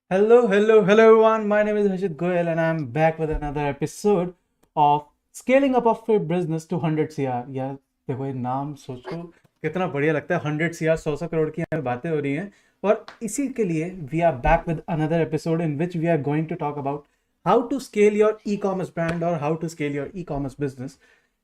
Hello everyone. My name is Harshit Goyal and I'm back with another episode of Scaling Up of Your Business to 100 CR. यार देखो ये नाम सोचो कितना बढ़िया लगता है 100 CR 100 करोड़ की हमें बातें हो रही हैं और इसी के लिए we are back with another episode in which we are going to talk about how to scale your e-commerce brand or how to scale your e-commerce business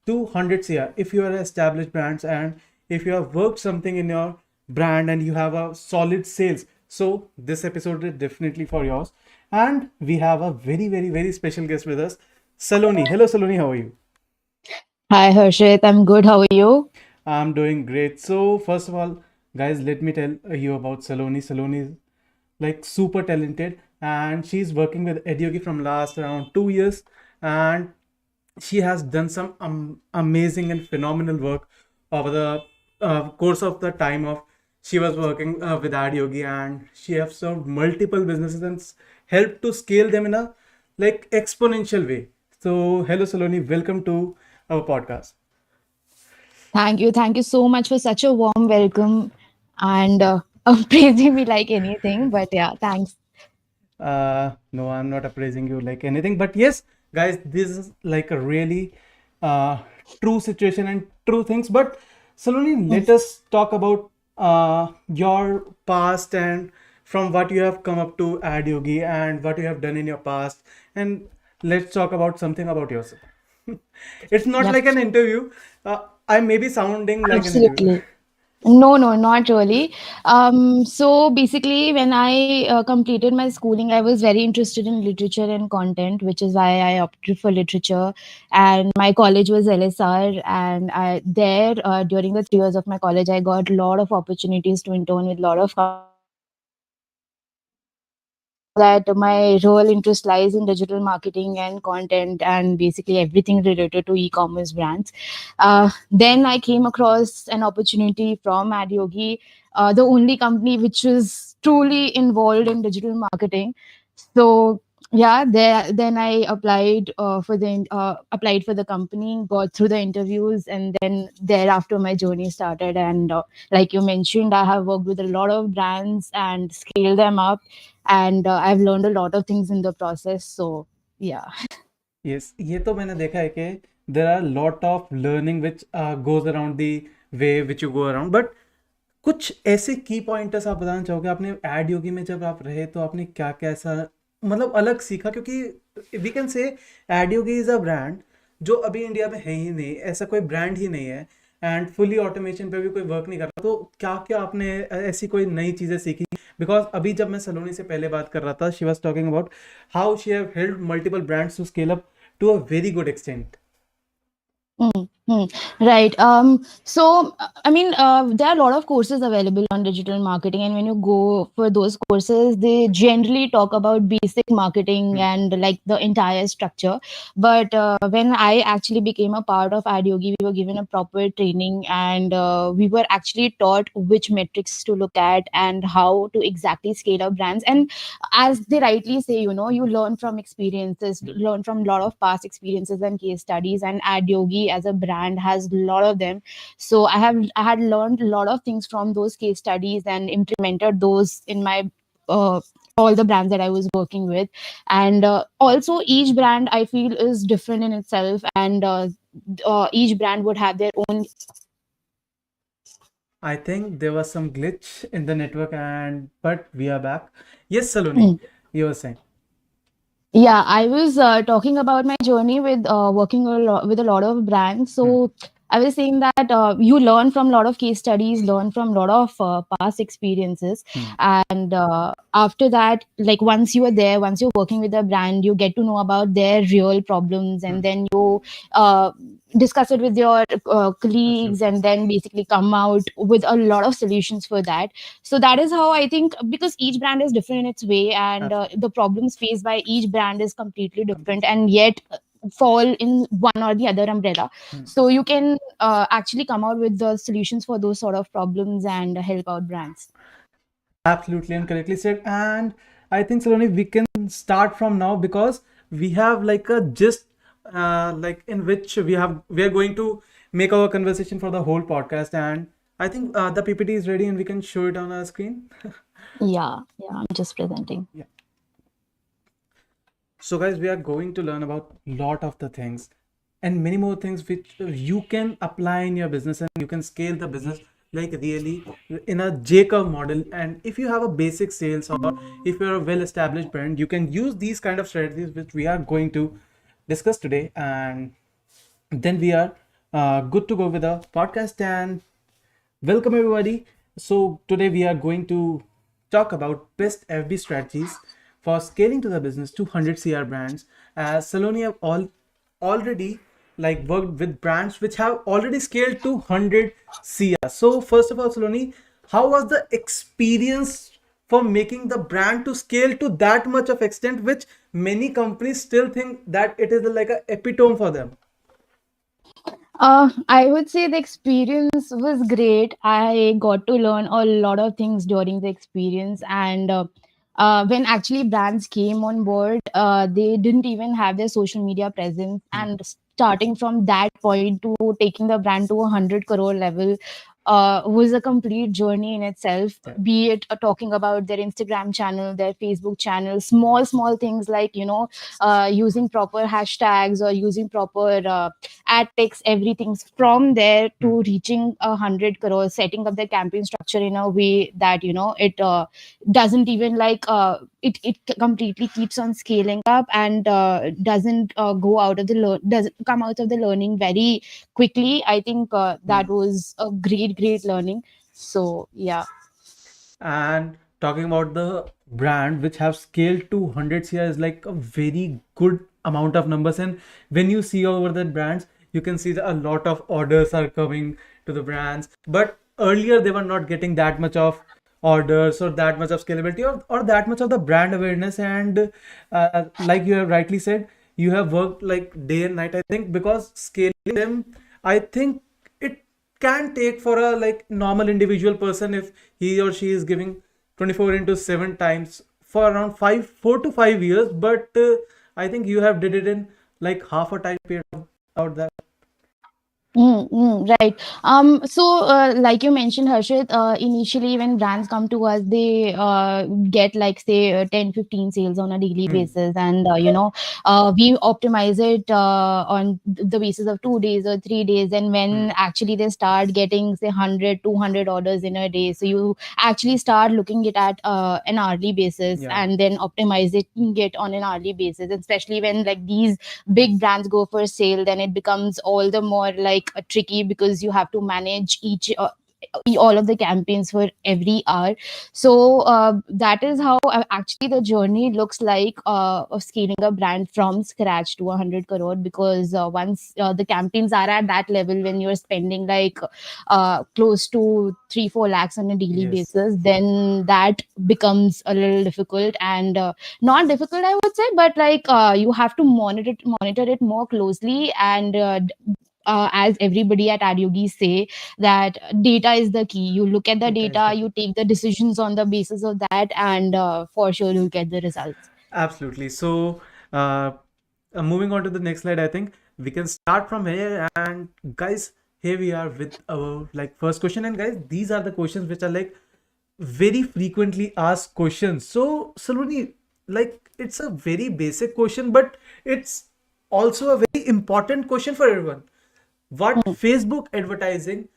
to 100 CR. If you are established brands and if you have worked something in your brand and you have a solid sales, so this episode is definitely for yours. And we have a very special guest with us, Saloni. Hello Saloni, how are you? Hi Harshit, I'm good. How are you? I'm doing great. So first of all, guys, let me tell you about Saloni. Saloni is like super talented and she's working with Edyogi from last around 2 years, and she has done some amazing and phenomenal work over the course of the time of she was working with Adyogi, and she has served multiple businesses and helped to scale them in a like exponential way. So hello Saloni, welcome to our podcast. Thank you. Thank you so much for such a warm welcome and praising me like anything. But yeah, thanks. No, I'm not appraising you like anything, but yes, guys, this is like a really uh, true situation and true things. But Saloni, Mm. let us talk about your past and from what you have come up to Ad Yogi and what you have done in your past, and let's talk about something about yourself. It's not Yep, like an interview. I may be sounding like an interview. absolutely. No, no, not really. So basically, when I completed my schooling, I was very interested in literature and content, which is why I opted for literature. And my college was LSR, and during the 3 years of my college, I got a lot of opportunities to intern with a lot of that my role interest lies in digital marketing and content and basically everything related to e-commerce brands. Then I came across an opportunity from Adyogi, the only company which is truly involved in digital marketing. So yeah, then I applied for the company, got through the interviews, and then thereafter my journey started. And like you mentioned, I have worked with a lot of brands and scaled them up, and I've learned a lot of things in the process. So yeah. Yes, ये तो मैंने देखा है कि there are lot of learning which goes around the way which you go around, but कुछ ऐसे की pointers आप बताना चाहोगे आपने एड योगी में जब आप रहे तो आपने क्या क्या ऐसा मतलब अलग सीखा, क्योंकि वी कैन से एड योगी इज अ ब्रांड जो अभी इंडिया में है ही नहीं, ऐसा कोई ब्रांड ही नहीं है एंड फुली ऑटोमेशन पे भी कोई वर्क नहीं कर रहा, तो क्या क्या आपने ऐसी कोई नई चीज़ें सीखी? बिकॉज अभी जब मैं सलोनी से पहले बात कर रहा था, she was talking about how she have held multiple brands to scale up to a very good extent. Mm, mm. Right. I mean, there are a lot of courses available on digital marketing, and when you go for those courses, they generally talk about basic marketing and like the entire structure. But when I actually became a part of Adyogi, we were given a proper training, and we were actually taught which metrics to look at and how to exactly scale up brands. And as they rightly say, you learn from experiences, learn from a lot of past experiences and case studies, and Adyogi as a brand has a lot of them. So I had learned a lot of things from those case studies and implemented those in my uh, all the brands that I was working with. And also each brand I feel is different in itself, and each brand would have their own. I think there was some glitch in the network, and but we are back. Yes, Saloni, Hmm. you were saying. Yeah, I was talking about my journey with working with a lot of brands. Hmm, So I was saying that you learn from a lot of case studies, learn from a lot of past experiences, hmm, and after that, like once you are there, once you're working with a brand, you get to know about their real problems, hmm. and then you uh, discuss it with your colleagues, Absolutely. and then basically come out with a lot of solutions for that. So that is how I think, because each brand is different in its way, and Absolutely. the problems faced by each brand is completely different, Completely. and yet fall in one or the other umbrella. Hmm. So you can actually come out with the solutions for those sort of problems and help out brands. Absolutely and correctly said. And I think Saloni, we can start from now because we have like a gist, like in which we are going to make our conversation for the whole podcast. And I think the PPT is ready and we can show it on our screen. Yeah, yeah, I'm just presenting. Yeah. So, guys, we are going to learn about lot of the things and many more things which you can apply in your business, and you can scale the business like really in a J-curve model. And if you have a basic sales, or if you're a well-established brand, you can use these kind of strategies which we are going to discuss today. And then we are good to go with the podcast. And welcome everybody. So today we are going to talk about best FB strategies for scaling to the business to 100 CR brands. As Saloni have already like worked with brands which have already scaled to 100 CR. So first of all, Saloni, how was the experience for making the brand to scale to that much of extent, which many companies still think that it is like a epitome for them? I would say the experience was great. I got to learn a lot of things during the experience, and when actually brands came on board, they didn't even have their social media presence. Hmm. And starting from that point to taking the brand to a 100 crore level was a complete journey in itself. Yeah. Be it talking about their Instagram channel, their Facebook channel, small things like using proper hashtags or using proper ad text, everything from there Hmm. to reaching 100 crores, setting up the campaign structure in a way that it doesn't even it completely keeps on scaling up and doesn't go out of the doesn't come out of the learning very quickly. I think Hmm. that was a great learning. So yeah. And talking about the brand which have scaled to 100 CR is like a very good amount of numbers. And when you see over the brands, you can see that a lot of orders are coming to the brands. But earlier they were not getting that much of orders or that much of scalability, or that much of the brand awareness. And like you have rightly said, you have worked like day and night, I think, because scaling them, I think it can take for a like normal individual person, if he or she is giving 24 into 7 times for around 4 to 5 years. But I think you have did it in like half a time period about that. Right. So, like you mentioned, Harshit, initially when brands come to us, they get like say 10, 15 sales on a daily Hmm. basis, and we optimize it on the basis of 2 days or 3 days. And Hmm. when actually they start getting say 100, 200 orders in a day, so you actually start looking it at an hourly basis Yeah. and then optimizing it on an hourly basis. Especially when like these big brands go for sale, then it becomes all the more like tricky because you have to manage each all of the campaigns for every hour. So that is how actually the journey looks like of scaling a brand from scratch to 100 crore. Because once the campaigns are at that level, when you're spending like close to 3 4 lakhs on a daily Yes. basis, then that becomes a little difficult. And not difficult, I would say, but like you have to monitor it more closely. And as everybody at Adyogi say, that data is the key. You look at the Data is data, the you key. take the decisions on the basis of that, and for sure you'll get the results. Absolutely. So, uh, moving on to the next slide, I think we can start from here. And guys, here we are with our like first question. And guys, these are the questions which are like very frequently asked questions. So, Saloni, like it's a very basic question, but it's also a very important question for everyone. What Facebook advertising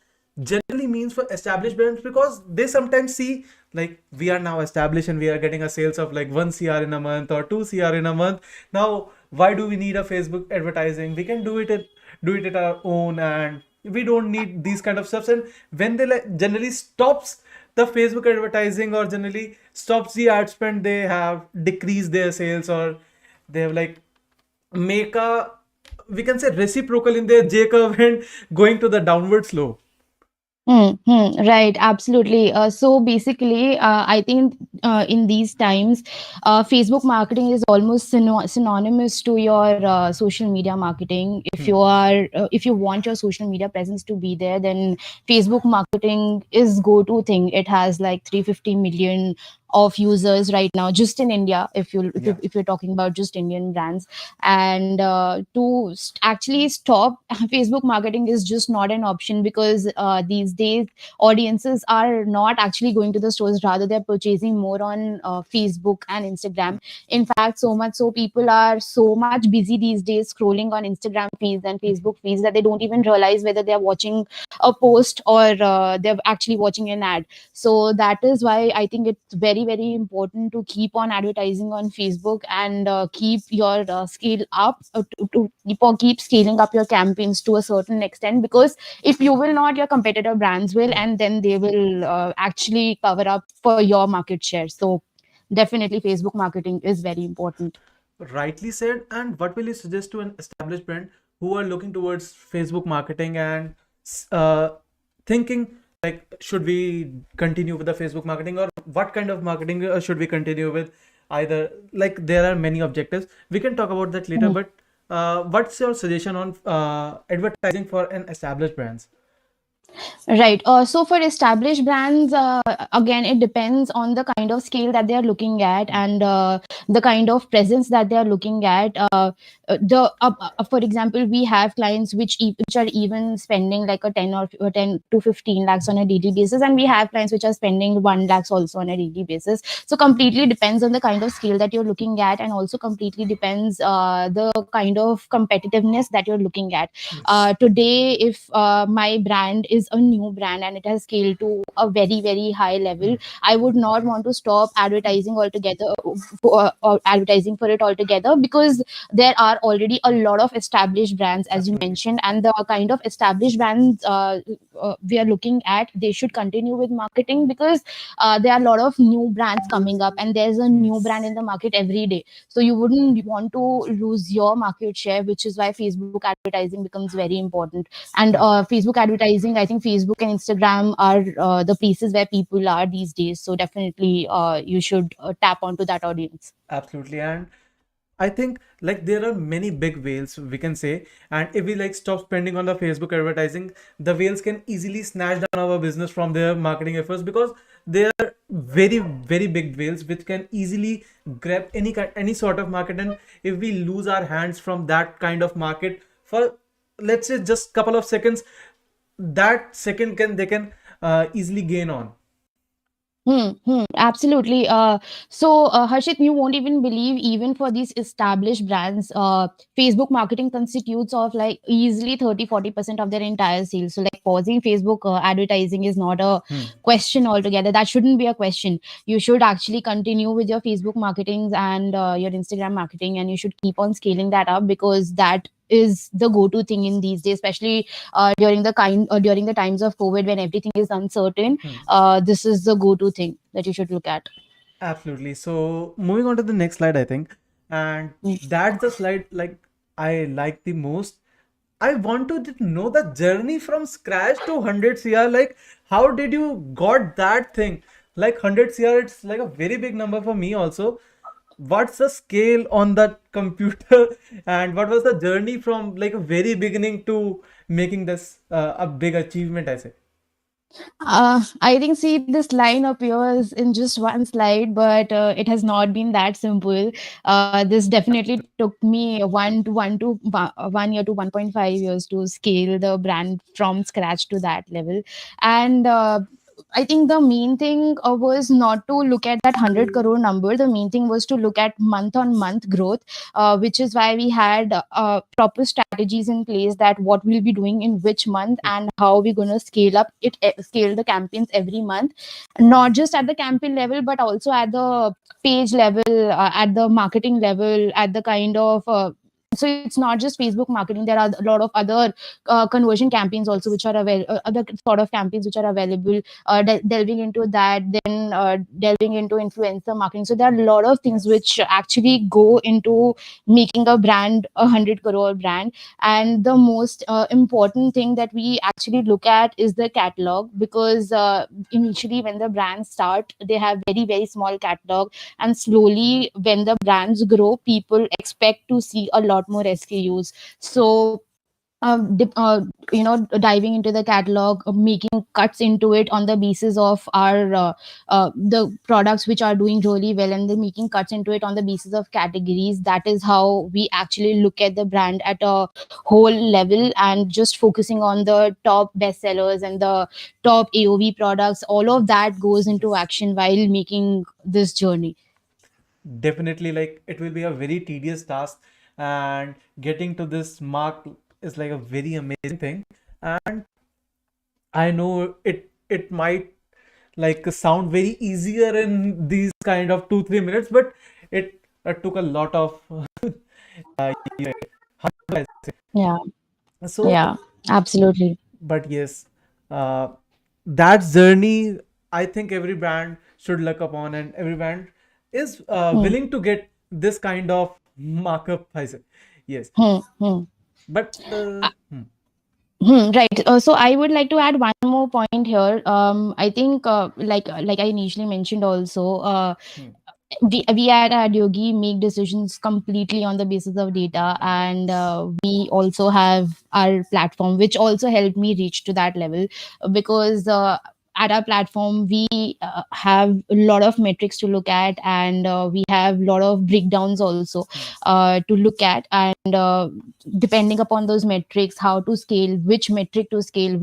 generally means for established brands, because they sometimes see like we are now established and we are getting a sales of like 1 CR in a month or 2 CR in a month. Now, why do we need a Facebook advertising? We can do it at our own, and we don't need these kind of stuff. And when they like generally stops the Facebook advertising, or generally stops the ad spend, they have decreased their sales, or they have like make a, we can say, reciprocal in their J curve and going to the downward slope. Right, absolutely. So basically, I think in these times, Facebook marketing is almost synonymous to your social media marketing. If Hmm. you are, if you want your social media presence to be there, then Facebook marketing is go-to thing. It has like 350 million of users right now, just in India. Yeah. If you're talking about just Indian brands, and actually stop Facebook marketing is just not an option, because these days audiences are not actually going to the stores, rather they're purchasing more on Facebook and Instagram. In fact, so much so people are so much busy these days scrolling on Instagram feeds and Facebook feeds that they don't even realize whether they're watching a post or they're actually watching an ad. So that is why I think it's very, very important to keep on advertising on Facebook, and keep your scale up, keep scaling up your campaigns to a certain extent, because if you will not, your competitor brands will, Yeah. and then they will actually cover up for your market share. So definitely Facebook marketing is very important. Rightly said. And what will you suggest to an established brand who are looking towards Facebook marketing and uh, thinking like, should we continue with the Facebook marketing, or what kind of marketing should we continue with? Either, like, there are many objectives. We can talk about that later, Mhm. but what's your suggestion on advertising for an established brands? Right. So for established brands, again, it depends on the kind of scale that they are looking at, Hmm. and the kind of presence that they are looking at. For example, we have clients which are even spending like a 10 to 15 lakhs on a daily basis, and we have clients which are spending 1 lakhs also on a daily basis. So completely depends on the kind of scale that you're looking at, and also completely depends the kind of competitiveness that you're looking at. Yes. Today, if my brand is a new brand and it has scaled to a very, very high level, Hmm. I would not want to stop advertising altogether, or advertising for it altogether, because there are already a lot of established brands, as you Absolutely. mentioned, and the kind of established brands we are looking at, they should continue with marketing, because there are a lot of new brands coming up, and there's a new Yes. brand in the market every day. So you wouldn't want to lose your market share, which is why Facebook advertising becomes very important. And Facebook advertising, I think Facebook and Instagram are the places where people are these days. So definitely you should tap onto that audience. Absolutely. And I think like there are many big whales we can say, and if we like stop spending on the Facebook advertising, the whales can easily snatch down our business from their marketing efforts, because they are very very big whales which can easily grab any sort of market. And if we lose our hands from that kind of market for, let's say, just couple of seconds, that second can they can easily gain on. Absolutely. Harshit, you won't even believe, even for these established brands, Facebook marketing constitutes of like easily 30-40% of their entire sales. So, like, pausing Facebook advertising is not a Hmm. question altogether. That shouldn't be a question. You should actually continue with your Facebook marketings and your Instagram marketing, and you should keep on scaling that up, because that is the go-to thing in these days, especially during the times of COVID, when everything is uncertain. Hmm. This is the go-to thing that you should look at. Absolutely. So moving on to the next slide, I think, and Mm. that's the slide like I like the most. I want to know the journey from scratch to 100 CR. Like, how did you got that thing? Like 100 CR, it's like a very big number for me also. What's the scale on that computer, and what was the journey from like a very beginning to making this a big achievement, I say? I think, see, this line appears in just one slide, but it has not been that simple. This definitely took me 1 year to 1.5 years to scale the brand from scratch to that level. And I think the main thing was not to look at that 100 crore number. The main thing was to look at month on month growth, which is why we had proper strategies in place, that what we'll be doing in which month, and how we're going to scale the campaigns every month, not just at the campaign level, but also at the page level, at the marketing level, at the kind of so it's not just Facebook marketing. There are a lot of other conversion campaigns also, which are other sort of campaigns which are available, delving into that, then delving into influencer marketing. So there are a lot of things Yes. which actually go into making a brand a 100 crore brand. And the most important thing that we actually look at is the catalog, because initially when the brands start, they have very, very small catalog, and slowly when the brands grow, people expect to see a lot more SKUs. So diving into the catalog, making cuts into it on the basis of our the products which are doing really well, and then making cuts into it on the basis of categories. That is how we actually look at the brand at a whole level, and just focusing on the top bestsellers and the top AOV products. All of that goes into Yes. action while making this journey. Definitely, like it will be a very tedious task, and getting to this mark is like a very amazing thing. And I know it might like sound very easier in these kind of 2 3 minutes, but it took a lot of how do I say? Yeah, So, yeah, absolutely. but yes, uh, that journey I think every brand should look upon, and every brand is Hmm. willing to get this kind of markup. I say, yes, Hmm. Hmm. but Right. So I would like to add one more point here. I think, like I initially mentioned also, hmm, we at Adyogi make decisions completely on the basis of data, and we also have our platform, which also helped me reach to that level, because at our platform we have a lot of metrics to look at, and we have a lot of breakdowns also yes, to look at, and depending upon those metrics, how to scale, which metric to scale,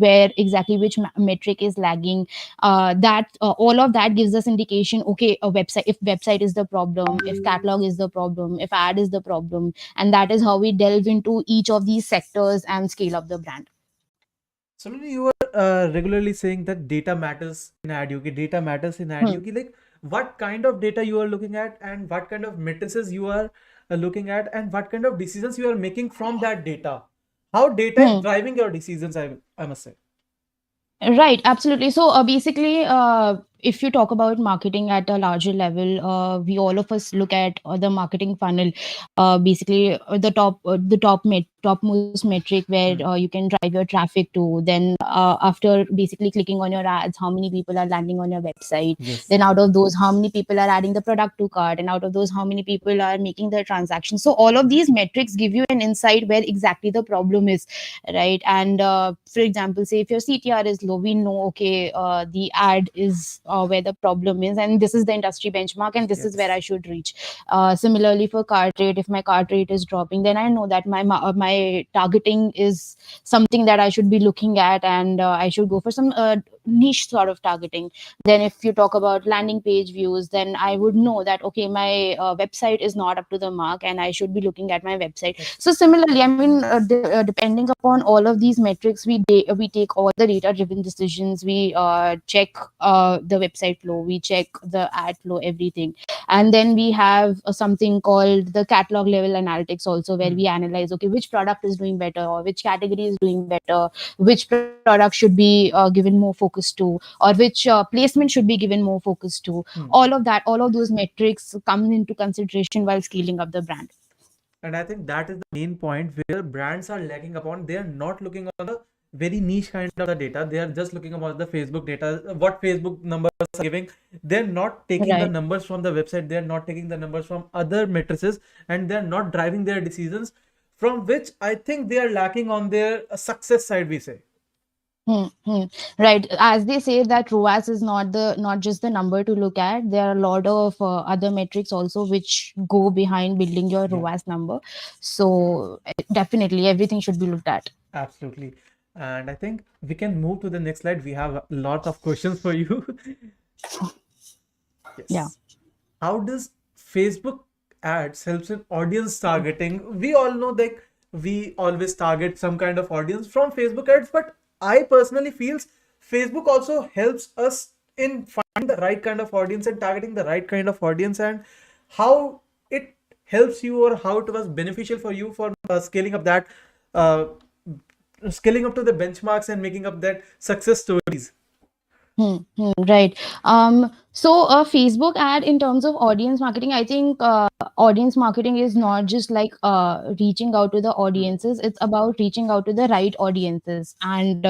where exactly which metric is lagging. That All of that gives us indication, okay, a website, if website is the problem, if catalog is the problem, if ad is the problem, and that is how we delve into each of these sectors and scale up the brand. so you are regularly saying that data matters in ad yogi. Data matters in ad Hmm. yogi. Like what kind of data you are looking at, and what kind of matrices you are looking at, and what kind of decisions you are making from that data. How data is Hmm. driving your decisions, I must say. Right, absolutely. So basically, if you talk about marketing at a larger level, we all of us look at the marketing funnel. Basically, the topmost metric where Hmm. you can drive your traffic to. Then after basically clicking on your ads, how many people are landing on your website? Yes. Then out of those, how many people are adding the product to cart? And out of those, how many people are making the transaction? So all of these metrics give you an insight where exactly the problem is, right? And for example, say if your CTR is low, we know, okay, the ad is where the problem is, and this is the industry benchmark, and this is where I Yes. should reach. Similarly for cart rate, if my cart rate is dropping, then I know that my targeting is something that I should be looking at, and I should go for some niche sort of targeting. Then if you talk about landing page views, then I would know that, okay, my website is not up to the mark, and I should be looking at my website. Ex- So similarly, I mean, depending upon all of these metrics, we take all the data driven decisions. We check the website flow, we check the ad flow, everything. And then we have something called the catalog level analytics also, where we hmm. analyze, okay, which product is doing better, or which category is doing better, which product should be given more focus to, or which placement should be given more focus to. Hmm. All of those metrics come into consideration while scaling up the brand. And I think that is the main point where brands are lacking upon. They are not looking on the very niche kind of the data. They are just looking about the Facebook data, what Facebook numbers are giving. They're not taking the Right. numbers from the website. They're not taking the numbers from other matrices, and they're not driving their decisions, from which I think they are lacking on their success side, we say. Hmm, hmm. Right. As they say that ROAS is not just the number to look at. There are a lot of other metrics also which go behind building your Yeah, ROAS number. So definitely everything should be looked at. absolutely. And I think we can move to the next slide. We have a lot of questions for you. Yeah. Yes. How does Facebook ads helps in audience targeting? We all know that we always target some kind of audience from Facebook ads, but I personally feels Facebook also helps us in finding the right kind of audience and targeting the right kind of audience, and how it helps you, or how it was beneficial for you for uh, scaling up to the benchmarks and making up that success stories. Right. So a Facebook ad in terms of audience marketing, I think audience marketing is not just like reaching out to the Hmm. audiences. It's about reaching out to the right audiences. And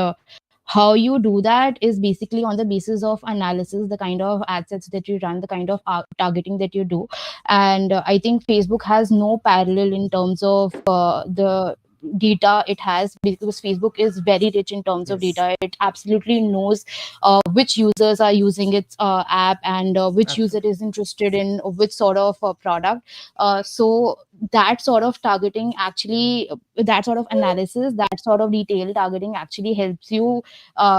how you do that is basically on the basis of analysis, the kind of ad sets that you run, the kind of targeting that you do. And I think Facebook has no parallel in terms of the data it has, because Facebook is very rich in terms of Yes, data. It absolutely knows which users are using its app, and which user absolutely. is interested in which sort of product. So that sort of targeting actually, that sort of analysis, that sort of detailed targeting actually helps you uh,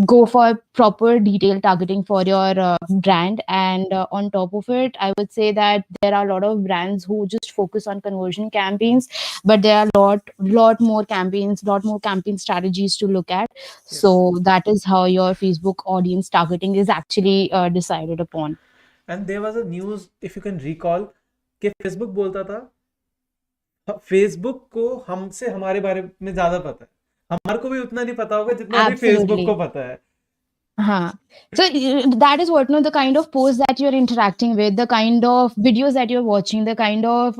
go for proper detailed targeting for your brand. And on top of it, I would say that there are a lot of brands who just focus on conversion campaigns, but there are lot more campaigns, lot more campaign strategies to look at. Yes. So that is how your Facebook audience targeting is actually decided upon. And there was a news, if you can recall, कि Facebook बोलता था, Facebook को हमसे हमारे बारे में ज्यादा पता है, हमारे को भी उतना नहीं पता होगा जितना अभी फेसबुक को Absolutely. पता है. Huh. So that is what, no, the kind of posts that you're interacting with, the kind of videos that you're watching, the kind of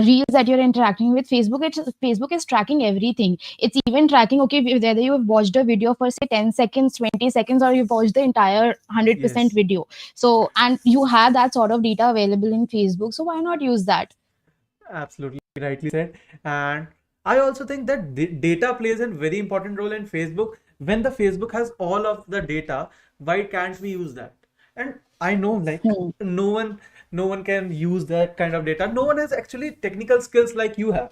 reels that you're interacting with. Facebook is tracking everything. It's even tracking, okay, whether you've watched a video for say 10 seconds, 20 seconds, or you've watched the entire 100% Yes, video. So, and you have that sort of data available in Facebook. So why not use that? absolutely rightly said. And I also think that data plays a very important role in Facebook. When the Facebook has all of the data, why can't we use that? And I know, like, Hmm. no one can use that kind of data. No one has actually technical skills like you have.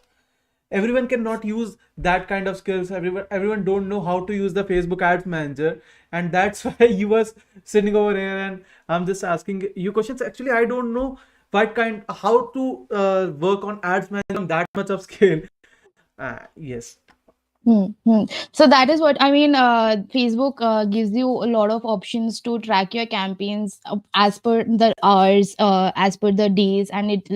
Everyone cannot use that kind of skills. Everyone don't know how to use the Facebook ads manager, and that's why you was sitting over here and I'm just asking you questions. Actually, I don't know how to work on ads manager on that much of scale. Yes. Hmm. So that is what I mean. Facebook gives you a lot of options to track your campaigns as per the hours, as per the days, and it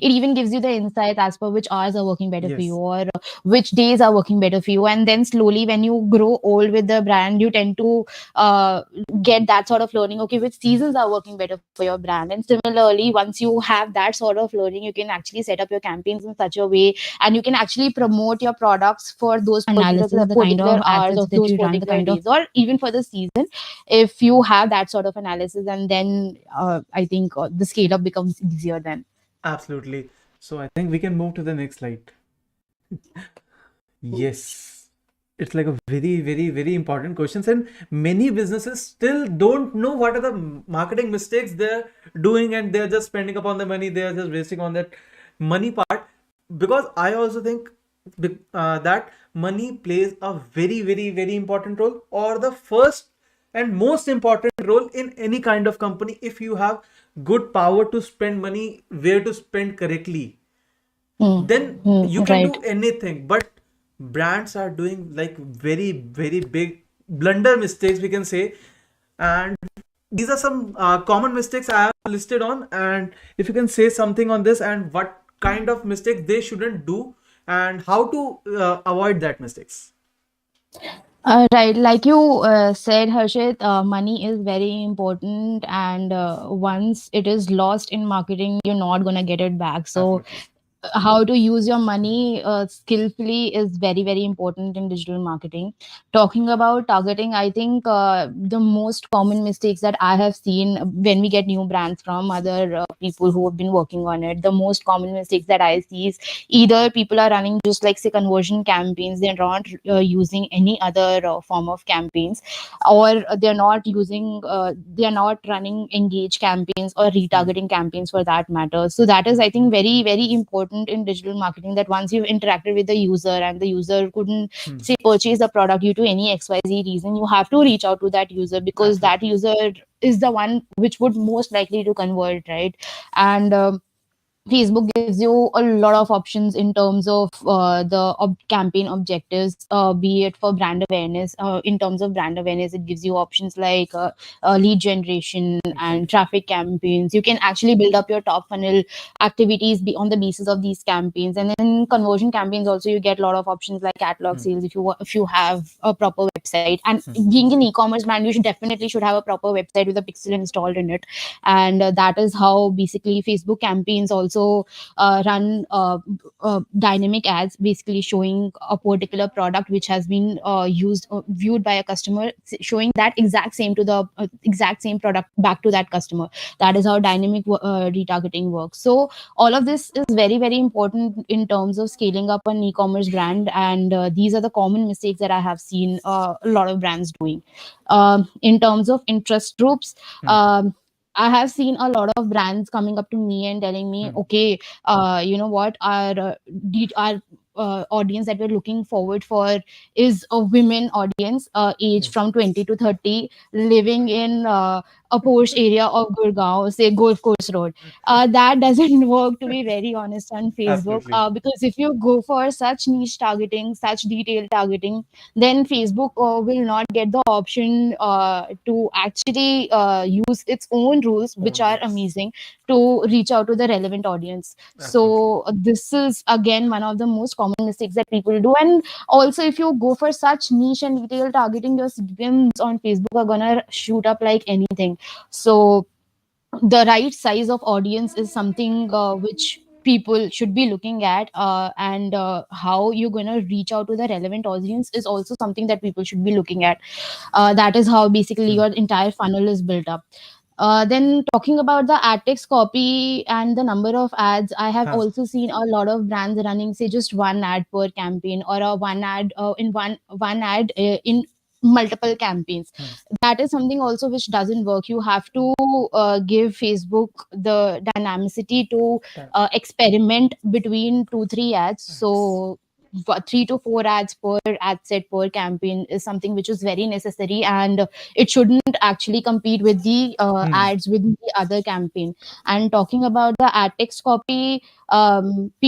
even gives you the insights as per which hours are working better for you, Yes, or which days are working better for you. And then slowly, when you grow old with the brand, you tend to uh, get that sort of learning. Okay, which seasons are working better for your brand, and similarly, once you have that sort of learning, you can actually set up your campaigns in such a way, and you can actually promote your products for those analysis, the kind particular of ad hours sets of that those you run, the particular kind of days, or even for the season, if you have that sort of analysis. And then I think the scale up becomes easier then. absolutely. So I think we can move to the next slide. Yes, it's like a very, very, very important questions, and many businesses still don't know what are the marketing mistakes they're doing, and they're just spending upon the money. They're just wasting on that money part. Because I also think that money plays a very, very, very important role, or the first and most important role in any kind of company. If you have good power to spend money, where to spend correctly, Hmm. then you can Right. do anything. But brands are doing like very, very big blunder mistakes, we can say. And these are some common mistakes I have listed on, and if you can say something on this and what kind of mistakes they shouldn't do and how to avoid that mistakes. Right, like you said, Harshit, money is very important, and once it is lost in marketing, you're not gonna get it back. So Absolutely. how to use your money skillfully is very very important in digital marketing. Talking about targeting, I think the most common mistakes that I have seen when we get new brands from other people who have been working on it, the most common mistakes that I see is either people are running just like say conversion campaigns, they're not using any other form of campaigns, or they're not running engage campaigns or Hmm. retargeting campaigns for that matter. So that is, I think, very very important in digital marketing, that once you've interacted with the user and the user couldn't Hmm. say purchase the product due to any xyz reason, you have to reach out to that user, because that Absolutely. user is the one which would most likely to convert, right? And Facebook gives you a lot of options in terms of the campaign objectives, be it for brand awareness. In terms of brand awareness, it gives you options like lead generation and Exactly. traffic campaigns. You can actually build up your top funnel activities on the basis of these campaigns. And then conversion campaigns also, you get a lot of options like catalog Hmm. sales, if you have a proper website. And Hmm. being an e-commerce brand, you should have a proper website with a pixel installed in it. And that is how basically Facebook campaigns also also run dynamic ads, basically showing a particular product which has been used viewed by a customer, showing that exact same product back to that customer. That is how dynamic retargeting works. So all of this is very, very important in terms of scaling up an e-commerce brand, and these are the common mistakes that I have seen a lot of brands doing. In terms of interest groups, Hmm. um, I have seen a lot of brands coming up to me and telling me, Hmm. okay, you know what, our audience that we're looking forward for is a women audience, aged Yes. from 20 to 30, living in a posh area of Gurgaon, say Golf Course Road. That doesn't work, to be very honest, on Facebook, Absolutely. because if you go for such niche targeting, such detailed targeting, then Facebook will not get the option to actually use its own rules, which Own are rules. amazing, to reach out to the relevant audience. Absolutely. So this is again one of the most common mistakes that people do. And also, if you go for such niche and detailed targeting, your CPMs on Facebook are gonna shoot up like anything. So the right size of audience is something which people should be looking at, and how you're going to reach out to the relevant audience is also something that people should be looking at. That is how basically Hmm. your entire funnel is built up. Then talking about the ad text copy and the number of ads, I have Huh. also seen a lot of brands running, say, just one ad per campaign, or a one ad in one ad in multiple campaigns. Hmm. That is something also which doesn't work. You have to give Facebook the dynamicity to That- experiment between 2 3 ads. that's- So 3 to 4 ads per ad set per campaign is something which is very necessary, and it shouldn't actually compete with the Hmm. ads with the other campaign. And talking about the ad text copy,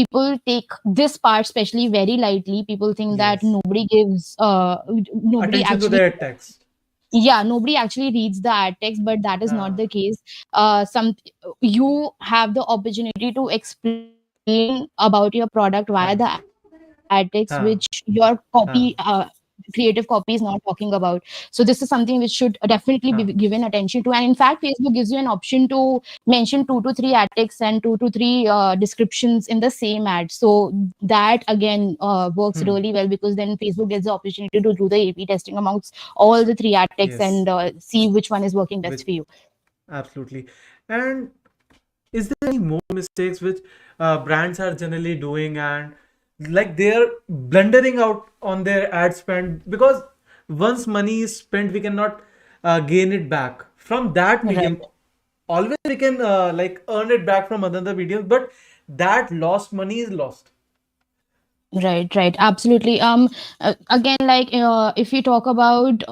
people take this part especially very lightly. People think that Yes. nobody Attention to actually, their text. yeah, nobody actually reads the ad text, but that is not Uh, the case. Some You have the opportunity to explain about your product via the uh, ad text, which your copy uh, creative copy is not talking about. So this is something which should definitely be uh, given attention to. And in fact, Facebook gives you an option to mention 2 to 3 ad texts and 2 to 3 descriptions in the same ad. So that again works hmm. really well, because then Facebook gets the opportunity to do the A/B testing amongst all the 3 ad texts Yes. and see which one is working best With for you. absolutely. And is there any more mistakes which brands are generally doing, and like they're blundering out on their ad spend, because once money is spent we cannot gain it back from that Right. medium. Always we can like earn it back from another medium, but that lost money is lost. Right, absolutely. Again, like if you talk about,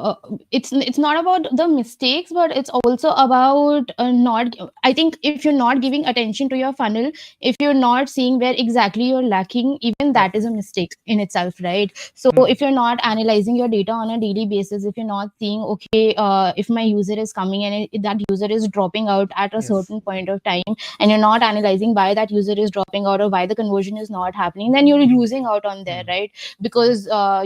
it's not about the mistakes, but it's also about not. I think if you're not giving attention to your funnel, if you're not seeing where exactly you're lacking, even that is a Absolutely. mistake in itself, right? So Hmm. if you're not analyzing your data on a daily basis, if you're not seeing, okay, if my user is coming and that user is dropping out at a Yes. certain point of time, and you're not analyzing why that user is dropping out or why the conversion is not happening, then you're losing out on there, Hmm. right? Because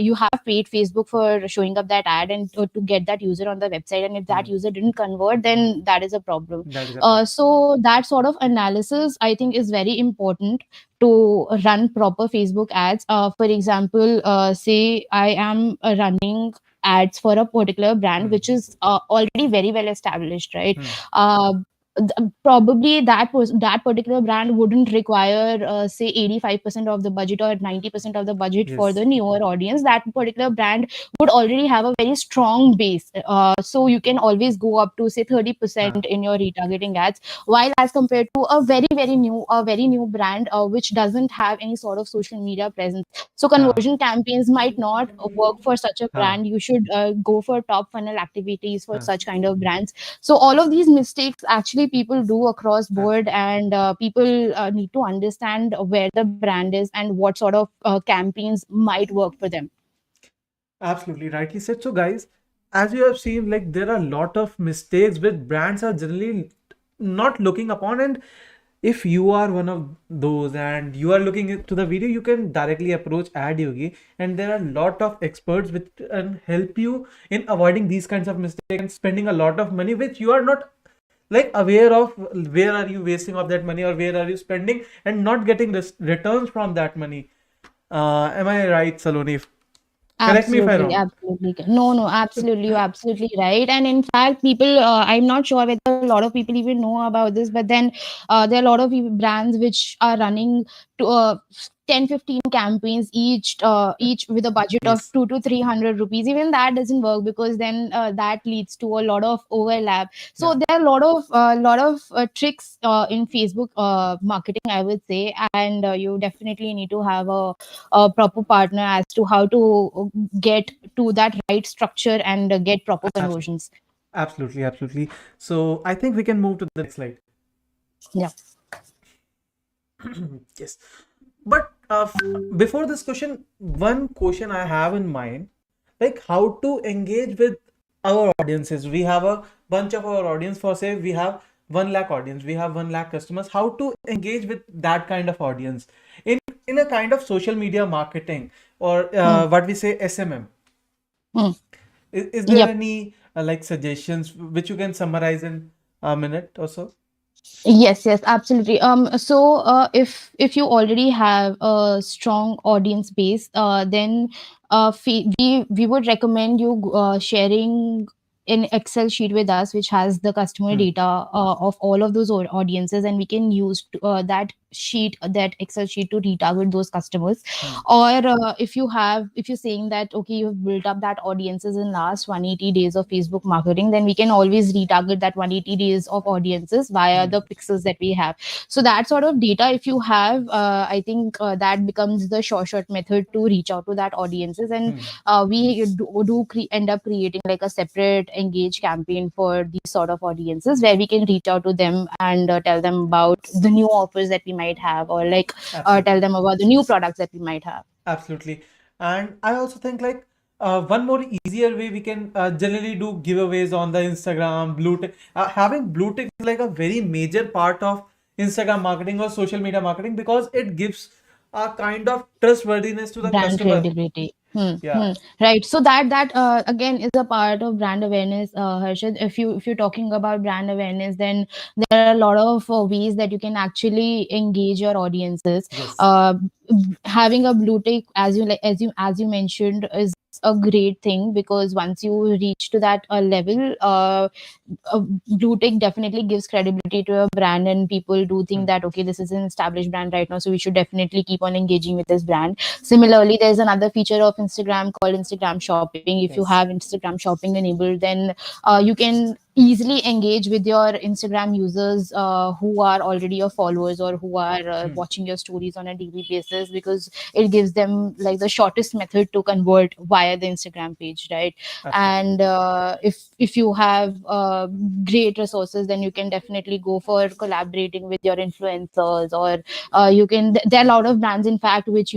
you have paid Facebook for showing up that ad and to get that user on the website, and if that Hmm. user didn't convert, then that is a problem. That is a problem. So that sort of analysis, I think, is very important to run proper Facebook ads. For example, say I am running ads for a particular brand Hmm. which is already very well established, right? Hmm. uh, Probably that particular brand wouldn't require say 85% of the budget or 90% of the budget for Yes. the newer audience. That particular brand would already have a very strong base, so you can always go up to say 30% Huh. in your retargeting ads, while as compared to a very new brand which doesn't have any sort of social media presence, so Huh. conversion campaigns might not work for such a Huh. brand. You should go for top funnel activities for Huh. such kind of brands. So all of these mistakes actually people do across board, Absolutely. and people need to understand where the brand is and what sort of campaigns might work for them. Absolutely rightly said. So, guys, as you have seen, like there are a lot of mistakes which brands are generally not looking upon. And if you are one of those and you are looking to the video, you can directly approach Ad Yogi, and there are a lot of experts which can help you in avoiding these kinds of mistakes and spending a lot of money which you are not like aware of where are you wasting of that money or where are you spending and not getting returns from that money. Am I right, Saloni? Correct me if I'm Absolutely, wrong. absolutely. No, no, absolutely, you're absolutely right. And in fact, people, I'm not sure whether a lot of people even know about this, but then there are a lot of brands which are running to 10, 15 campaigns each with a budget of Yes. 2 to 300 rupees. Even that doesn't work because then that leads to a lot of overlap. So Yeah. there are a lot of tricks in Facebook marketing, I would say, and you definitely need to have a proper partner as to how to get to that right structure and get proper Absolutely. conversions. Absolutely. Absolutely. So I think we can move to the next slide. Yeah. Yes. But before this question, one question I have in mind, like how to engage with our audiences. We have a bunch of our audience. For say we have 1 lakh audience, we have 1 lakh customers. How to engage with that kind of audience in a kind of social media marketing or Hmm. what we say SMM. Hmm. Is there Yep. any like suggestions which you can summarize in a minute or so? Yes, yes, absolutely. So if you already have a strong audience base, then we would recommend you sharing an Excel sheet with us, which has the customer Hmm. data of all of those audiences, and we can use that Excel sheet to retarget those customers. Hmm. Or if you're saying that okay, you've built up that audiences in last 180 days of Facebook marketing, then we can always retarget that 180 days of audiences via Hmm. the pixels that we have. So that sort of data if you have, I think that becomes the short method to reach out to that audiences. And Hmm. we end up creating like a separate engage campaign for these sort of audiences where we can reach out to them and tell them about the new offers that we might have, or like tell Absolutely. them about the new products that we might have. Absolutely. And I also think like one more easier way we can generally do giveaways on the Instagram, blue tick. Having blue tick is like a very major part of Instagram marketing or social media marketing because it gives a kind of trustworthiness to the Brand customer. credibility. Yeah. Right. So that again is a part of brand awareness, Harshad. If you're talking about brand awareness, then there are a lot of ways that you can actually engage your audiences. Yes. Uh, Having a blue tick, as you mentioned, is a great thing because once you reach to that level, blue tick definitely gives credibility to a brand, and people do think Hmm. that okay, this is an established brand right now, so we should definitely keep on engaging with this brand. Similarly, there's another feature of Instagram called Instagram shopping. If you have Yes. Instagram shopping enabled, then you can easily engage with your Instagram users who are already your followers or who are Hmm. watching your stories on a daily basis, because it gives them like the shortest method to convert via the Instagram page, right? Absolutely. And if you have great resources, then you can definitely go for collaborating with your influencers, or there are a lot of brands in fact which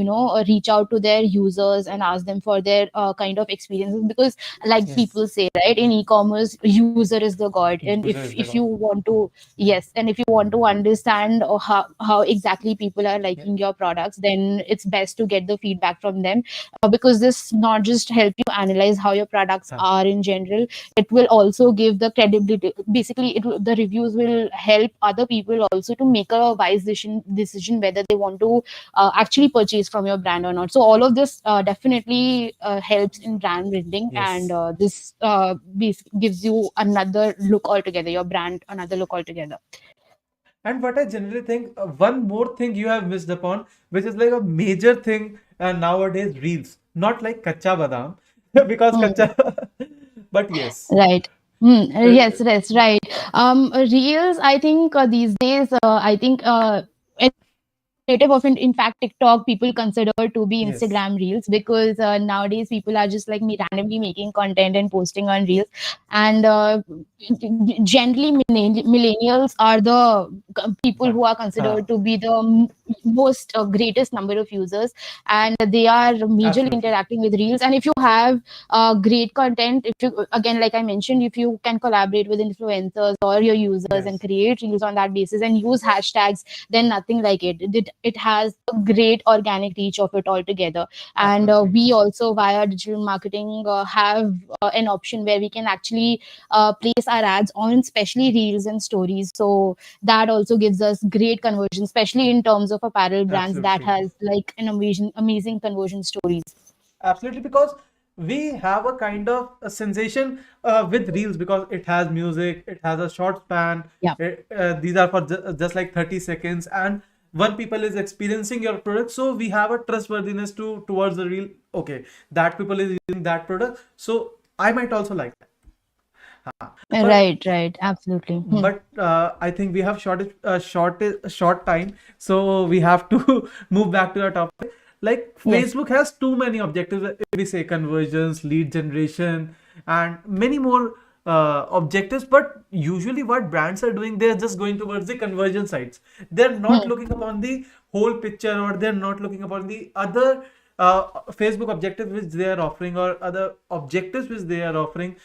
reach out to their users and ask them for their kind of experiences, because like Yes. people say, right, in e-commerce user is the god. And User is the if you god. want to, yes, and if you want to understand or how exactly people are Yeah. liking your products, then it's best to get the feedback from them, because this not just help you analyze how your products Huh. are in general, it will also give the credibility. Basically the reviews will help other people also to make a wise decision whether they want to actually purchase from your brand or not. So all of this definitely helps in brand building, and Yes. this gives you another look altogether, your brand another look altogether. And what I generally think, one more thing you have missed upon, which is like a major thing nowadays, reels. Not like kacha badam, because Mm. kacha, but yes. Right. Uh, Yes, yes, right. Reels, I think these days, I think alternative of in fact TikTok, people consider to be yes. Instagram Reels, because nowadays people are just like me randomly making content and posting on Reels. And generally millennials are the people Huh. who are Huh. considered to be the most greatest number of users, and they are majorly Absolutely. interacting with reels. And if you have great content, if you, again, like I mentioned, if you can collaborate with influencers or your users and Yes. create reels on that basis and use hashtags, then nothing like it has a great organic reach of it altogether. And Absolutely. we also, via digital marketing, have an option where we can actually place our ads on especially reels and stories. So that also gives us great conversion, especially in terms of apparel brands that Absolutely. has like an amazing conversion stories. Absolutely, because we have a kind of a sensation with reels because it has music, it has a short span. Yeah. These are for just like 30 seconds, and one people is experiencing your product, so we have a trustworthiness to towards the reel. Okay, that people is using that product, so I might also like that. But Right, absolutely. I think we have short time, so we have to move back to our topic. Like Yes. Facebook has too many objectives. If we say conversions, lead generation, and many more objectives. But usually, what brands are doing, they're just going towards the conversion sites. They're not Hmm. looking upon the whole picture, or they're not looking upon the other Facebook objectives which they are offering, or other objectives which they are offering.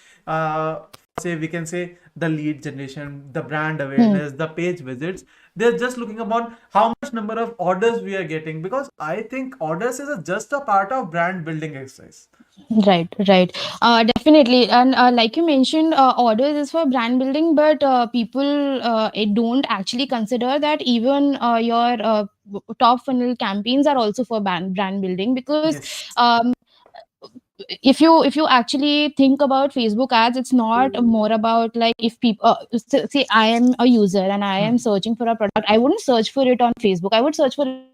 Say we can say the lead generation, the brand Hmm. awareness, the page visits. They're just looking upon how much number of orders we are getting, because I think orders is just a part of brand building exercise. Right. Definitely. And like you mentioned, orders is for brand building, but people don't actually consider that even your top funnel campaigns are also for brand building, because Yes. um, if you actually think about Facebook ads, it's not more about like, if people say I am a user and I am Hmm. searching for a product, I wouldn't search for it on Facebook, I would search for it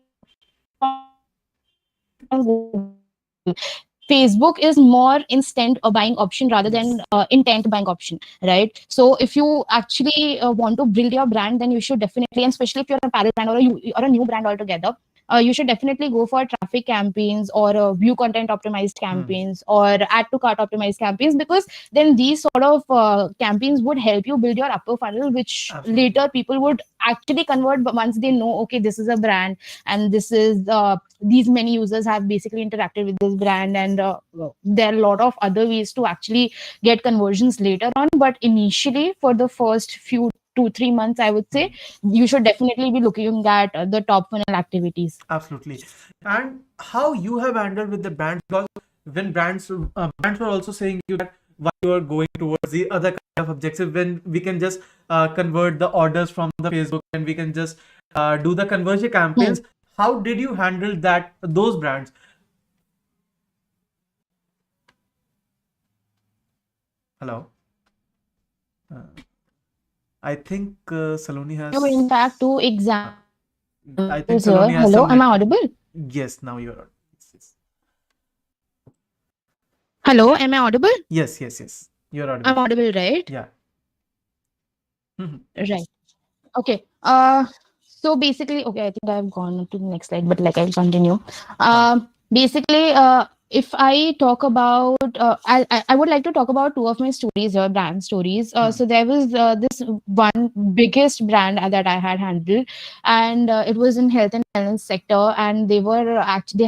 on Google. Facebook is more instant buying option rather than intent buying option, right? Yes. So if you actually want to build your brand, then you should definitely, and especially if you're an apparel brand or a new brand altogether, you should definitely go for traffic campaigns or view content optimized campaigns Hmm. or add to cart optimized campaigns, because then these sort of campaigns would help you build your upper funnel, which Absolutely. later people would actually convert. But once they know, okay, this is a brand, and this is these many users have basically interacted with this brand, and there are a lot of other ways to actually get conversions later on. But initially, for the first few 2-3 months, I would say Hmm. you should definitely be looking at the top funnel activities. Absolutely. And how you have handled with the brands, because when brands were also saying you that why you are going towards the other kind of objective, when we can just convert the orders from the Facebook, and we can just do the conversion Hmm. campaigns. How did you handle that those brands? Hello. Uh, I think Saloni has. Impact to Uh, I think examples here. Saloni has Hello, some am I net. audible? Yes, now you're on. Yes, Hello, am I audible? yes, yes, yes. You're I'm audible. audible, right? Yeah. Mhm. Right. Okay. So basically, okay, I think I've gone to the next slide, but like I'll continue. Huh. Basically, if I talk about, I would like to talk about two of my stories here, brand stories. Hmm. So there was this one biggest brand that I had handled, and it was in health and wellness sector, and they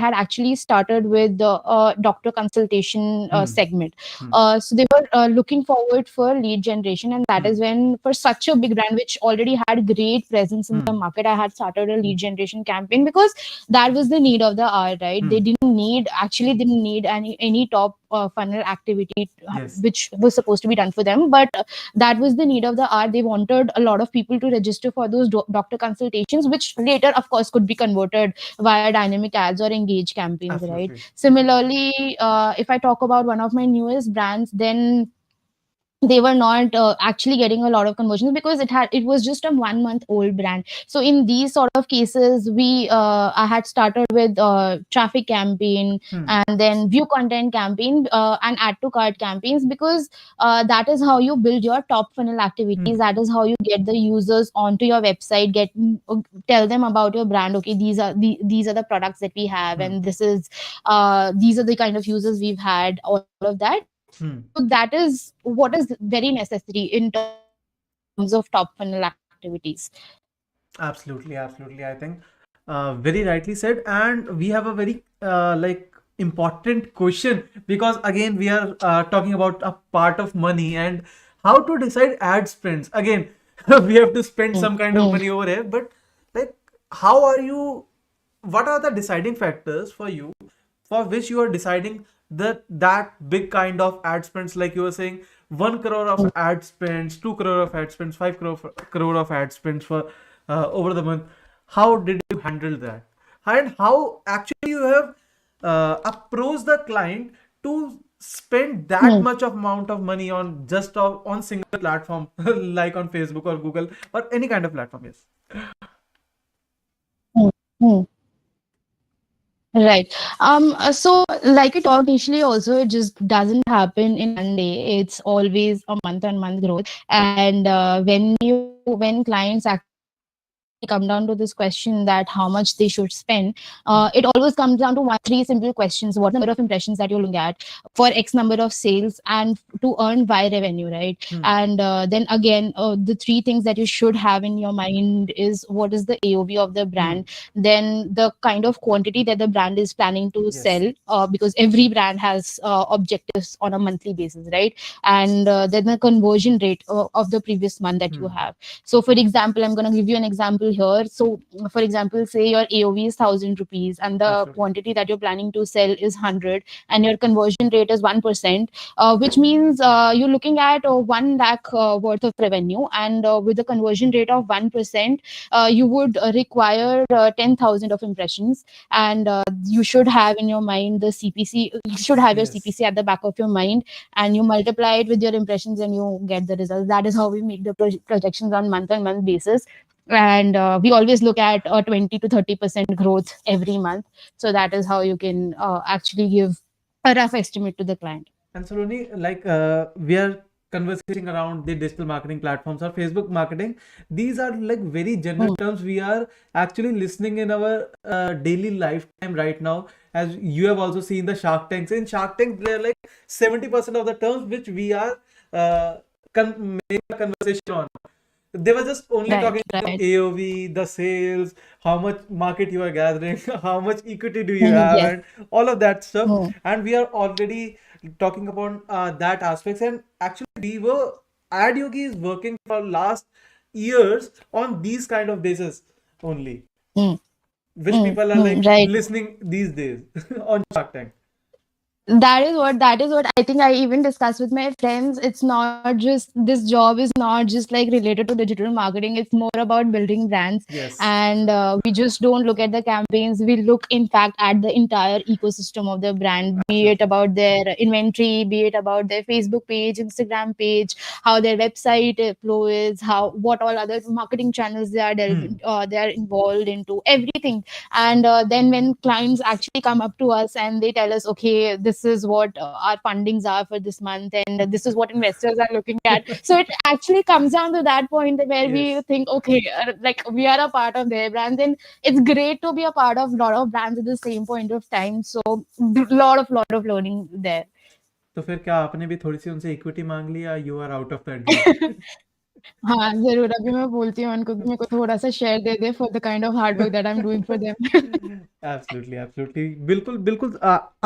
had actually started with the doctor consultation Hmm. segment. Hmm. So they were looking forward for lead generation, and that Hmm. is when, for such a big brand which already had great presence in the Hmm. market, I had started a lead generation campaign, because that was the need of the hour, right? Hmm. Didn't need any top funnel activity Yes. which was supposed to be done for them, but that was the need of the hour. They wanted a lot of people to register for those doctor consultations, which later, of course, could be converted via dynamic ads or engage campaigns, right? Absolutely. Similarly, if I talk about one of my newest brands, then they were not actually getting a lot of conversions, because it was just a 1 month old brand. So in these sort of cases, we I had started with traffic campaign, Hmm. and then view content campaign, and add to cart campaigns, because that is how you build your top funnel activities. Hmm. That is how you get the users onto your website, tell them about your brand. Okay, these are the products that we have, Hmm. and these are the kind of users we've had, all of that. So Hmm. that is what is very necessary in terms of top funnel activities. Absolutely. Absolutely. I think Very rightly said, and we have a very like important question, because again we are talking about a part of money and how to decide ad spends. Again, we have to spend Mm, some kind of mm, money over here, but like, how are you? What are the deciding factors for you, for which you are deciding that big kind of ad spends, like you were saying, 1 crore of mm, ad spends, 2 crore of ad spends, crore of ad spends for over the month. How did you handle that, and how actually you have approached the client to spend that mm, much of amount of money on just on single platform like on Facebook or Google or any kind of platform? Yes. mm, mm. Right. So like we talked initially also, it just doesn't happen in one day. It's always a month-on-month growth. And when clients actually come down to this question that how much they should spend, it always comes down to one three simple questions. What is the number of impressions that you're looking at for X number of sales and to earn Y revenue, right? Hmm. And then again, the three things that you should have in your mind is what is the AOV of the Hmm. brand, then the kind of quantity that the brand is planning to Yes. sell, because every brand has objectives on a monthly basis, right? And then the conversion rate of the previous month that you Hmm. have. So for example, I'm going to give you an example here. So for example, say your AOV is 1,000 rupees and the Absolutely. quantity that you're planning to sell is 100 and your conversion rate is 1%, which means you're looking at 1 lakh worth of revenue, and with the conversion rate of 1%, you would require 10,000 of impressions, and you should have in your mind the CPC. You should have your Yes. CPC at the back of your mind, and you multiply it with your impressions, and you get the results. That is how we make the projections on month-on-month basis, and we always look at a 20 to 30% growth every month. So that is how you can actually give a rough estimate to the client. And Saloni, like we are conversing around the digital marketing platforms or Facebook marketing. These are like very general Hmm. terms we are actually listening in our daily lifetime right now. As you have also seen the Shark Tanks. In Shark Tank, they're like 70% of the terms which we are uh, making a conversation on. They were just only Right, talking about right. AOV, the sales, how much market you are gathering, how much equity do you have, Yes. and all of that stuff. Hmm. And we are already talking about that aspects. And actually, we were Ad Yogi is working for last years on these kind of basis only, Hmm. which Hmm. people are Hmm. like Right. listening these days on Shark Tank. That is what I think I even discussed with my friends. It's not just, this job is not just like related to digital marketing, it's more about building brands. Yes, And we just don't look at the campaigns, we look in fact at the entire ecosystem of the brand, be it absolutely. about their inventory, be it about their Facebook page, Instagram page, how their website flow is, how what all other marketing channels Hmm. they are involved into, everything. And then when clients actually come up to us and they tell us, okay, this is what our fundings are for this month, and this is what investors are looking at, so it actually comes down to that point where we Yes. think, okay, like we are a part of their brands, and it's great to be a part of a lot of brands at the same point of time. So lot of learning there. तो फिर क्या आपने भी थोड़ी सी उनसे equity मांग ली, या you are out of that deal? हाँ, जरूर, अभी मैं बोलती हूँ उनको कि मेरे को थोड़ा सा share they they for the kind of hard work that I am doing for them. Absolutely, absolutely. Bilkul, bilkul.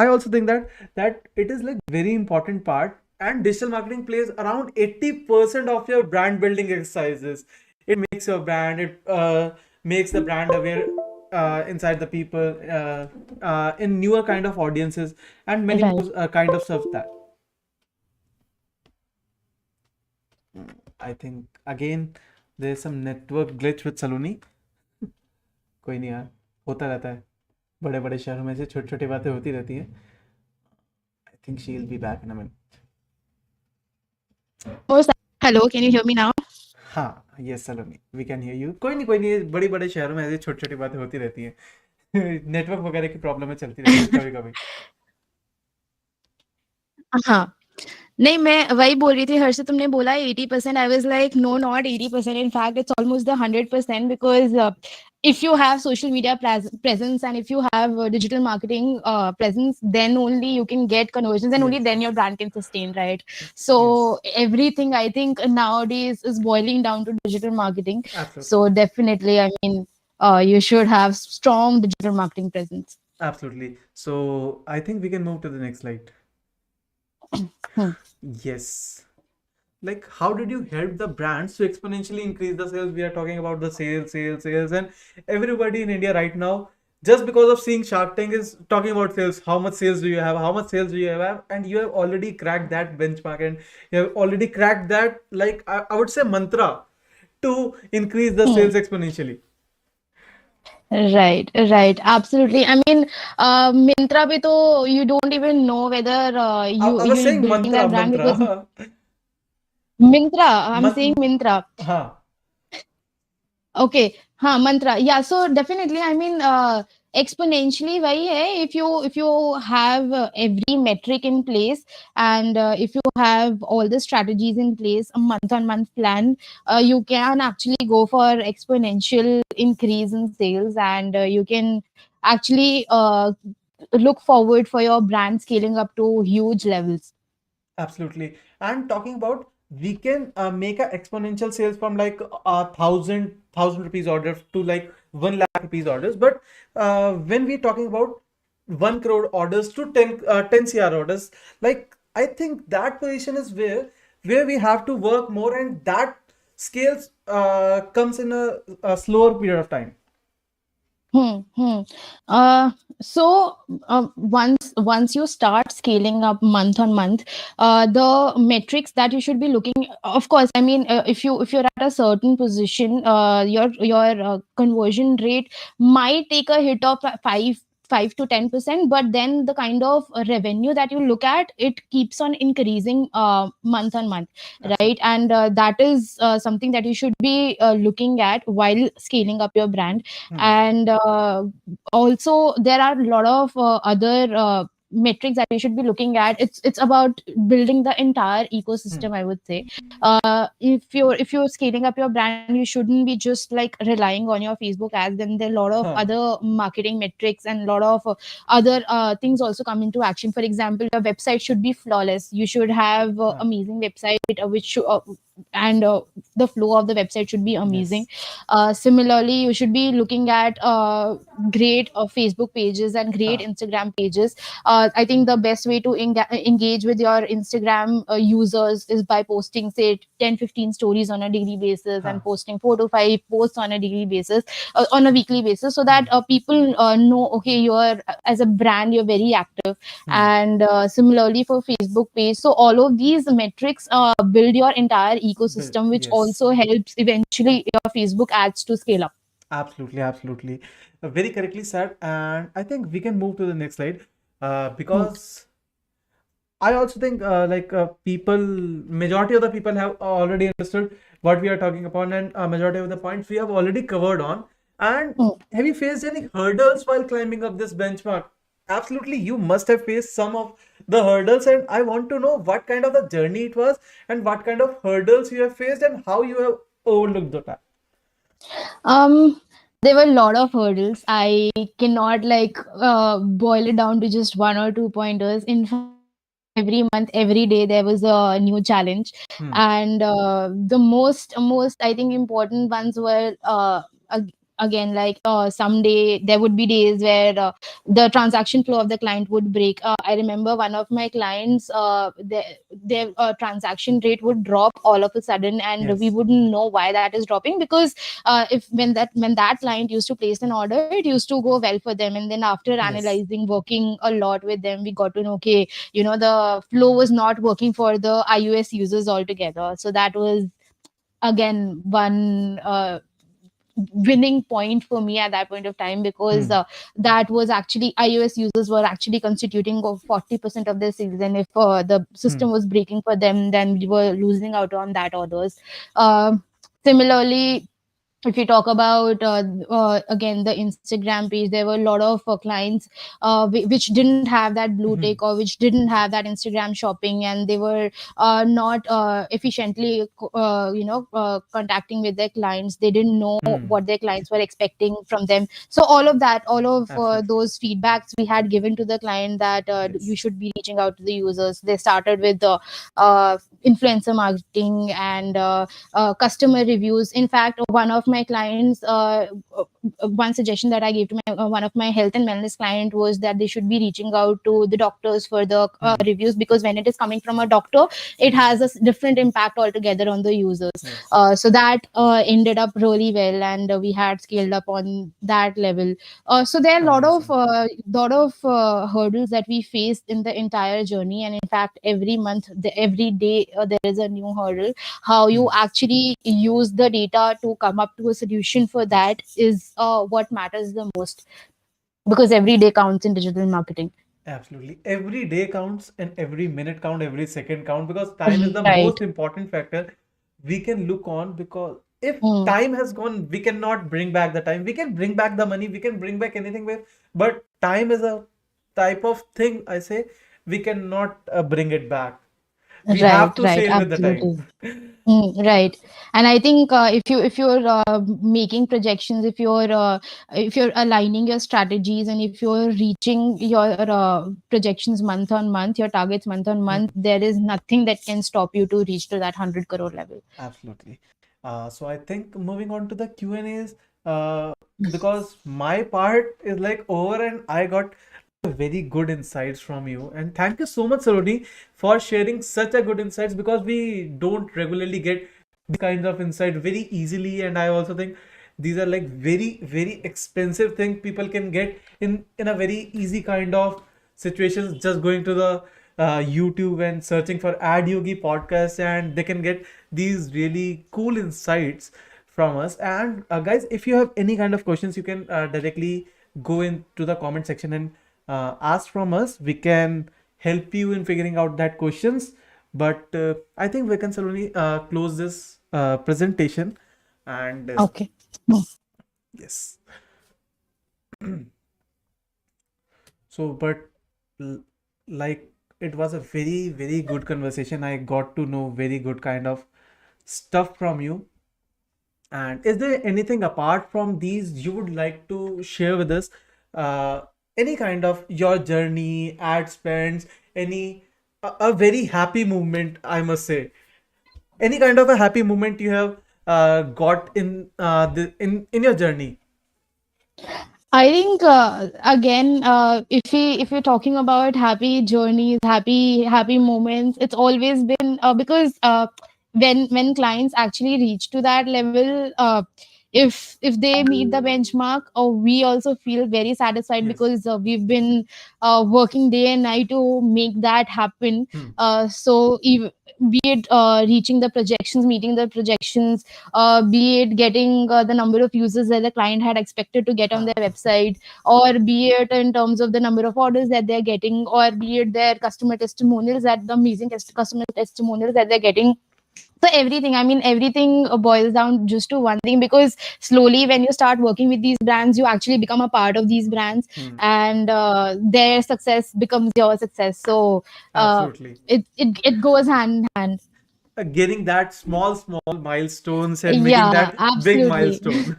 I also think that it is like very important part, and digital marketing plays around 80% of your brand building exercises. It makes your brand, it makes the brand aware inside the people, in newer kind of audiences, and many Right. more kind of stuff that. I think again there's some network glitch with Saloni. कोई नहीं यार, होता रहता है, बड़े बड़े शहरों में से छोटी छोटी बातें होती रहती हैं. I think she'll be back in a minute. Almost. Hello, can you hear me now? हाँ, yes Saloni, we can hear you. कोई नहीं, बड़ी बड़े शहरों में ऐसी छोटी छोटी बातें होती रहती हैं. नेटवर्क वगैरह की प्रॉब्लम है, चलती रहती है कभी कभी. हाँ. नहीं, मैं वही बोल रही थी, हर्षित तुमने बोला 80%, I was like no, not 80%, in fact it's almost the 100%, because if you have social media presence, and if you have digital marketing presence, then only you can get conversions, and only Yes, then your brand can sustain, right? So yes, everything I think nowadays is boiling down to digital marketing. absolutely. So definitely, I mean, you should have strong digital marketing presence. Absolutely. So I think we can move to the next slide. Hmm. Yes. Like, how did you help the brands to exponentially increase the sales? We are talking about the sales, and everybody in India right now, just because of seeing Shark Tank, is talking about sales. How much sales do you have? How much sales do you have? And you have already cracked that benchmark, and you have already cracked that, like, I would say, mantra to increase the Hmm. sales exponentially. Right, right, absolutely. I mean, Mintra pe to you don't even know whether I was you're saying building mantra, that brand because mantra. Mintra, I'm saying Mintra. हाँ. Okay, mantra. Yeah, so definitely, I mean, exponentially, वही है. If you have every metric in place, and if you have all the strategies in place, a month-on-month plan, you can actually go for exponential increase in sales, and you can actually look forward for your brand scaling up to huge levels. Absolutely. And talking about, we can make a exponential sales from like a thousand rupees order to like 1 lakh rupees orders. But when we're talking about 1 crore orders to 10 CR orders, like I think that position is where we have to work more, and that scales comes in a slower period of time. Hmm, hmm. Uh, so once you start scaling up month on month, the metrics that you should be looking, of course, I mean, if you're at a certain position, your conversion rate might take a hit of 5 to 10%, but then the kind of revenue that you look at, it keeps on increasing month on month, right? Absolutely. And that is something that you should be looking at while scaling up your brand. Hmm. And also there are a lot of other metrics that we should be looking at. It's about building the entire Hmm. ecosystem, I would say. If you're scaling up your brand, you shouldn't be just like relying on your Facebook ads. Then there are a lot of Huh. other marketing metrics, and a lot of other things also come into action. For example, your website should be flawless. You should have Huh. amazing website, and the flow of the website should be amazing. Yes. Similarly, you should be looking at great Facebook pages and great Huh. Instagram pages. I think the best way to engage with your Instagram users is by posting, say, 10-15 stories on a daily basis, Huh. and posting 4 to 5 posts on a daily basis, on a weekly basis, so Hmm. that people know, okay, you're as a brand, you're very active. Hmm. And similarly for Facebook page. So all of these metrics build your entire But ecosystem, which yes. also helps eventually your Facebook ads to scale up. Absolutely, absolutely. Very correctly said. And I think we can move to the next slide, Hmm. because I also think majority of the people have already understood what we are talking about, and majority of the points we have already covered on. And Hmm. have you faced any hurdles while climbing up this benchmark? Absolutely, you must have faced some of the hurdles, and I want to know what kind of the journey it was, and what kind of hurdles you have faced, and how you have overlooked that. Um, there were a lot of hurdles. I cannot like boil it down to just one or two pointers. In fact, every month, every day, there was a new challenge, Hmm. and the most I think important ones were again, like someday there would be days where the transaction flow of the client would break. I remember one of my clients, their transaction rate would drop all of a sudden, and we Yes. wouldn't know why that is dropping, because if when that client used to place an order, it used to go well for them. And then after Yes. analyzing, working a lot with them, we got to know, okay, the flow was not working for the iOS users altogether. So that was again one winning point for me at that point of time, because Hmm. that was actually iOS users were actually constituting of 40% of their sales, and if the Hmm. system was breaking for them, then we were losing out on that orders. Similarly, if you talk about again the Instagram page, there were a lot of clients which didn't have that blue tick, Hmm. or which didn't have that Instagram shopping, and they were not efficiently contacting with their clients. They didn't know Hmm. what their clients were expecting from them. So all of that, all of Absolutely. those feedbacks we had given to the client, that you Yes. should be reaching out to the users. They started with the uh, influencer marketing and customer reviews. In fact, one of of my clients, one suggestion that I gave to my one of my health and wellness client was that they should be reaching out to the doctors for the reviews, because when it is coming from a doctor, it has a different impact altogether on the users. Yes. So that ended up really well, and we had scaled up on that level. So there are Amazing. lot of hurdles that we faced in the entire journey, and in fact, every month, every day, there is a new hurdle. How you actually use the data to come up to a solution for that is what matters the most, because every day counts in digital marketing. Absolutely. Every day counts and every minute count, every second count, because time is the Right. most important factor we can look on, because if Mm. time has gone, we cannot bring back the time. We can bring back the money, we can bring back anything with, but time is a type of thing, I say, we cannot bring it back. We have Right, to right, sail with the time. absolutely. Right. And I think if you're making projections, if you're aligning your strategies, and if you're reaching your projections month on month, your targets month on month, there is nothing that can stop you to reach to that 100 crore level. Absolutely. So I think moving on to the Q&As, because my part is like over and I got very good insights from you. And thank you so much, Saroni, for sharing such a good insights, because we don't regularly get these kinds of insight very easily. And I also think these are like very, very expensive thing people can get in a very easy kind of situations, just going to the YouTube and searching for Ad Yogi podcast, and they can get these really cool insights from us. And guys, if you have any kind of questions, you can directly go into the comment section and ask from us. We can help you in figuring out that questions. But I think we can slowly close this presentation. And Okay. yes. So, but l- like it was a very, very good conversation. I got to know very good kind of stuff from you. And is there anything apart from these you would like to share with us? Uh, any kind of your journey, ad spends, any a very happy moment, I must say. Any kind of a happy moment you have got in in your journey. I think again, if you're talking about happy journeys, happy moments, it's always been because when clients actually reach to that level, if they meet the benchmark, we also feel very satisfied, Yes. because we've been working day and night to make that happen. Hmm. So be it reaching the projections, meeting the projections, be it getting the number of users that the client had expected to get on Huh. their website, or be it in terms of the number of orders that they're getting, or be it their customer testimonials, that the amazing customer testimonials that they're getting. So everything, I mean, everything boils down just to one thing, because slowly when you start working with these brands, you actually become a part of these brands, Hmm. and their success becomes your success. So Absolutely. it goes hand in hand. Getting that small milestones and making Yeah, that big absolutely. milestone.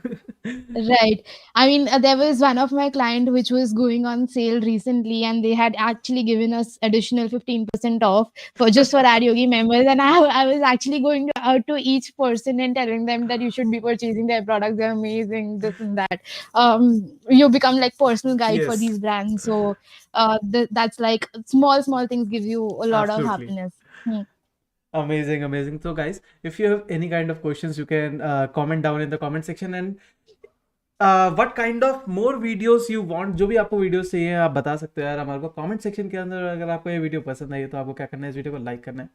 Right. I mean, there was one of my client which was going on sale recently, and they had actually given us additional 15% off for just for Ad Yogi members. And I was actually going out to each person and telling them that you should be purchasing their products. They're amazing, this and that. You become like personal guide for Yes, these brands. So that's like small things give you a lot of absolutely. happiness. Hmm. Amazing, amazing. So, guys, if you have any kind of questions, you can comment down in the comment section. And what kind of more videos you want, जो भी आपको videos चाहिए आप बता सकते हो यार हमारे को कमेंट सेक्शन के अंदर। अगर आपको ये वीडियो पसंद आई है तो आपको क्या करना है, इस वीडियो को लाइक करना है,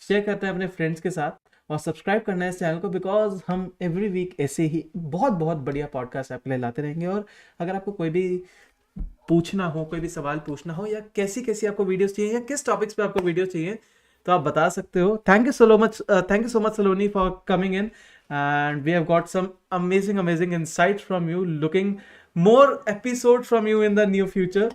शेयर करते हैं अपने फ्रेंड्स के साथ, और सब्सक्राइब करना है इस चैनल को, बिकॉज हम एवरी वीक ऐसे ही बहुत बहुत बढ़िया पॉडकास्ट आपके लिए लाते रहेंगे। और अगर आपको कोई भी पूछना हो, कोई भी सवाल पूछना हो, या कैसी कैसी आपको वीडियोस चाहिए या किस टॉपिक्स पे आपको वीडियो चाहिए, तो आप बता सकते हो। Thank you so much Saloni for coming in, and we have got some amazing insights from you, looking more episodes from you in the near future.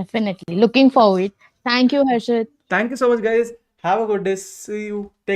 Definitely. Looking forward. Thank you, Harshit. Thank you so much, guys. Have a good day. See you. Take